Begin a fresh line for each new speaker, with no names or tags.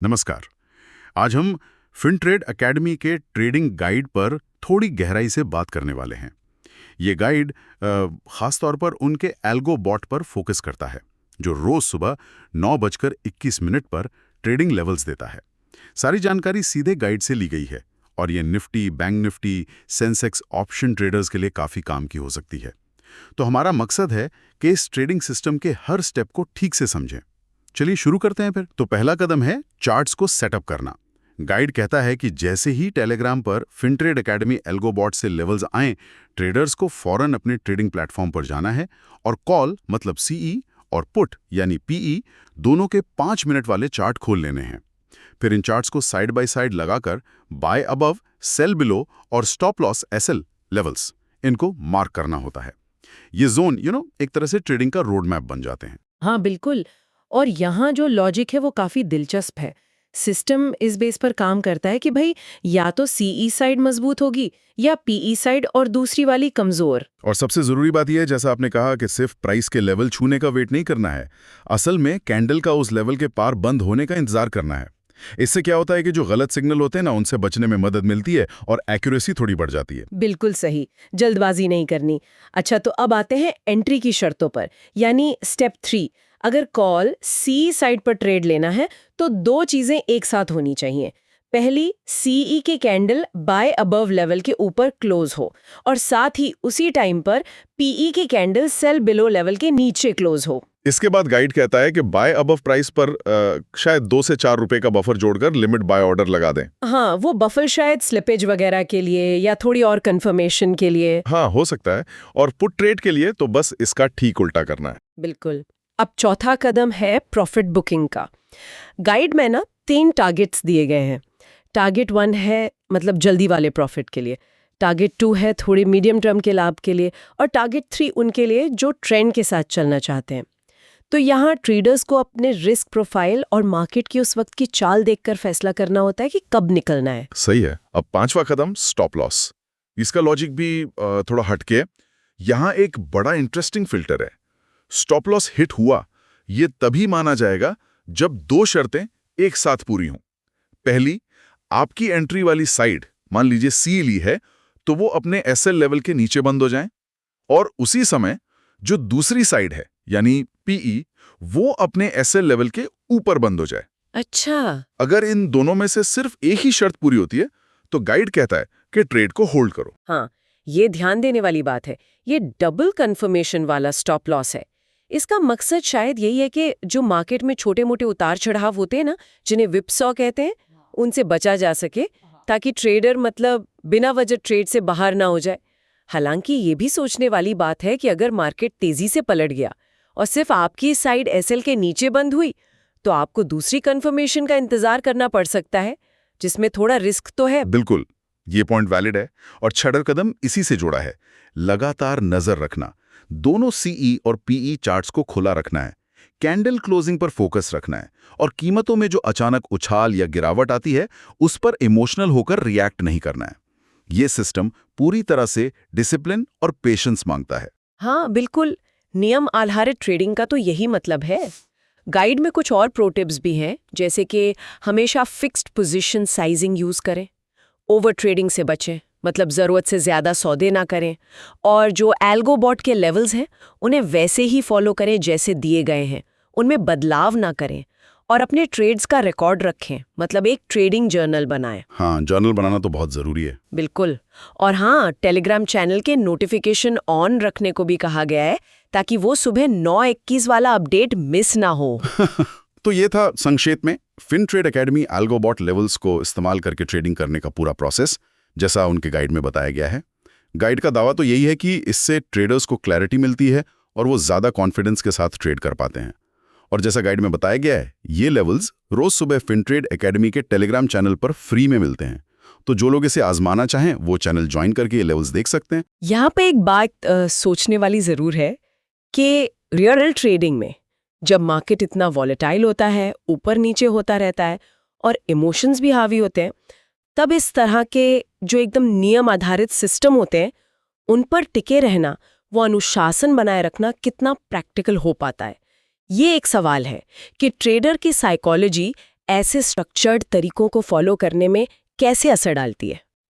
नमस्कार। आज हम फिनट्रेड एकेडमी के ट्रेडिंग गाइड पर थोड़ी गहराई से बात करने वाले हैं। ये गाइड खास तौर पर उनके एल्गो बॉट पर फोकस करता है, जो रोज सुबह 9:21 पर ट्रेडिंग लेवल्स देता है। सारी जानकारी सीधे गाइड से ली गई है और ये Nifty, bank Nifty, Sensex option traders के लिए काफ़ी काम की हो सकती है। तो हमारा मकसद है कि इस ट्रेडिंग सिस्टम के हर स्टेप को ठीक से समझें। चलिए शुरू करते हैं फिर। तो पहला कदम है चार्ट्स को सेटअप करना। गाइड कहता है कि जैसे ही टेलीग्राम पर फिनट्रेड एकेडमी एल्गोबॉट से लेवल्स आएं, ट्रेडर्स को फौरन अपने ट्रेडिंग प्लेटफॉर्म पर जाना है और कॉल मतलब सीई और पुट यानी पीई दोनों के 5 मिनट वाले चार्ट खोल लेने हैं। फिर इन चार्ट्स को साइड बाय साइड लगाकर बाय अबव, सेल बिलो और स्टॉप लॉस एसएल लेवल्स इनको मार्क करना होता है। ये जोन एक तरह से ट्रेडिंग का रोड मैप बन जाते हैं।
हाँ बिल्कुल। और यहाँ जो लॉजिक है वो काफी दिलचस्प है। सिस्टम इस बेस पर काम करता है कि भाई या तो सीई साइड मजबूत होगी या पीई साइड और दूसरी वाली कमजोर।
और सबसे जरूरी बात यह है, जैसा आपने कहा, कि सिर्फ प्राइस के लेवल छूने का वेट नहीं करना है। असल में कैंडल का उस लेवल के पार बंद होने का इंतजार करना है। इससे क्या होता है कि जो गलत सिग्नल होते हैं ना, उनसे बचने में मदद मिलती है और एक्यूरेसी थोड़ी बढ़ जाती है।
बिल्कुल सही, जल्दबाजी नहीं करनी। अच्छा, तो अब आते हैं एंट्री की शर्तों पर, यानी स्टेप 3। अगर कॉल सी साइड पर ट्रेड लेना है तो दो चीजें एक साथ होनी चाहिए। पहली, सीई के कैंडल बाय अबव लेवल के ऊपर क्लोज हो और साथ ही उसी टाइम पर पीई के कैंडल सेल बिलो लेवल के नीचे क्लोज हो।
इसके बाद गाइड कहता है कि बाय अबव प्राइस पर शायद 2 से 4 रुपए का बफर जोड़कर लिमिट बाय ऑर्डर लगा दें।
हाँ, वो बफर शायद स्लिपेज वगैरह के लिए या थोड़ी और कंफर्मेशन के लिए।
हाँ, हो सकता है। और पुट ट्रेड के लिए तो बस इसका ठीक उल्टा करना है।
बिल्कुल। अब चौथा कदम है प्रॉफिट बुकिंग का। गाइड में ना 3 टारगेट्स दिए गए हैं। टारगेट 1 है मतलब जल्दी वाले प्रॉफिट के लिए, टारगेट 2 है थोड़े मीडियम टर्म के लाभ के लिए, और टारगेट 3 उनके लिए जो ट्रेंड के साथ चलना चाहते हैं। तो यहाँ ट्रेडर्स को अपने रिस्क प्रोफाइल और मार्केट की उस वक्त की चाल देखकर फैसला करना होता है कि कब निकलना है।
सही है। अब 5वां कदम स्टॉप लॉस। इसका लॉजिक भी थोड़ा हटके। यहाँ एक बड़ा इंटरेस्टिंग फिल्टर है। स्टॉप लॉस हिट हुआ ये तभी माना जाएगा जब 2 शर्तें एक साथ पूरी हों। पहली, आपकी एंट्री वाली साइड मान लीजिए सी ली है तो वो अपने एसएल लेवल के नीचे बंद हो जाए, और उसी समय जो दूसरी साइड है यानी पीई वो अपने एसएल लेवल के ऊपर बंद हो जाए।
अच्छा।
अगर इन दोनों में से सिर्फ एक ही शर्त पूरी होती है तो गाइड कहता है कि ट्रेड को होल्ड करो।
हाँ, ये ध्यान देने वाली बात है। ये डबल कंफर्मेशन वाला स्टॉप लॉस है। इसका मकसद शायद यही है कि जो मार्केट में छोटे मोटे उतार चढ़ाव होते हैं ना, जिन्हें विपसॉ कहते हैं, उनसे बचा जा सके, ताकि ट्रेडर मतलब बिना वजह ट्रेड से बाहर ना हो जाए। हालांकि ये भी सोचने वाली बात है कि अगर मार्केट तेजी से पलट गया और सिर्फ आपकी साइड एसएल के नीचे बंद हुई तो आपको दूसरी कंफर्मेशन का इंतजार करना पड़ सकता है, जिसमें थोड़ा रिस्क तो है।
बिल्कुल, ये पॉइंट वैलिड है। और छठा कदम इसी से जुड़ा है, लगातार नजर रखना। दोनों सीई और पीई चार्ट्स को खुला रखना है, कैंडल क्लोजिंग पर फोकस रखना है, और कीमतों में जो अचानक उछाल या गिरावट आती है उस पर इमोशनल होकर रिएक्ट नहीं करना है। ये सिस्टम पूरी तरह से डिसिप्लिन और पेशेंस मांगता है।
हाँ बिल्कुल, नियम आधारित ट्रेडिंग का तो यही मतलब है। गाइड में कुछ और प्रो टिप्स भी हैं, जैसे कि हमेशा फिक्स्ड पोजीशन साइजिंग यूज करें, ओवर ट्रेडिंग से बचें, मतलब ज़रूरत से ज़्यादा सौदे ना करें, और जो एल्गोबॉट के लेवल्स हैं उन्हें वैसे ही फॉलो करें जैसे दिए गए हैं, उनमें बदलाव ना करें, और अपने ट्रेड्स का रिकॉर्ड रखें, मतलब एक ट्रेडिंग जर्नल बनाएं।
हाँ, जर्नल बनाना तो बहुत जरूरी है।
बिल्कुल। और हाँ, टेलीग्राम चैनल के नोटिफिकेशन ऑन रखने को भी कहा गया है, ताकि वो सुबह 9:21 वाला अपडेट मिस ना हो।
तो ये था संक्षेप में फिनट्रेड एकेडमी एल्गोबॉट लेवल्स को इस्तेमाल करके ट्रेडिंग करने का पूरा प्रोसेस, जैसा उनके गाइड में बताया गया है। गाइड का दावा तो यही है कि इससे ट्रेडर्स को क्लैरिटी मिलती है और वो ज़्यादा कॉन्फिडेंस के साथ ट्रेड कर पाते हैं। और जैसा गाइड में बताया गया है, ये लेवल्स रोज सुबह फिनट्रेड एकेडमी के टेलीग्राम चैनल पर फ्री में मिलते हैं। तो जो लोग इसे आजमाना चाहें वो चैनल ज्वाइन करके ये लेवल्स देख सकते हैं।
यहाँ पे एक बात सोचने वाली जरूर है कि रियल ट्रेडिंग में जब मार्केट इतना वॉलेटाइल होता है, ऊपर नीचे होता रहता है और इमोशंस भी हावी होते हैं, तब इस तरह के जो एकदम नियम आधारित सिस्टम होते हैं उन पर टिके रहना, वो अनुशासन बनाए रखना कितना प्रैक्टिकल हो पाता है। ये एक सवाल है कि ट्रेडर की साइकोलॉजी ऐसे स्ट्रक्चर्ड तरीकों को फॉलो करने में कैसे असर डालती है?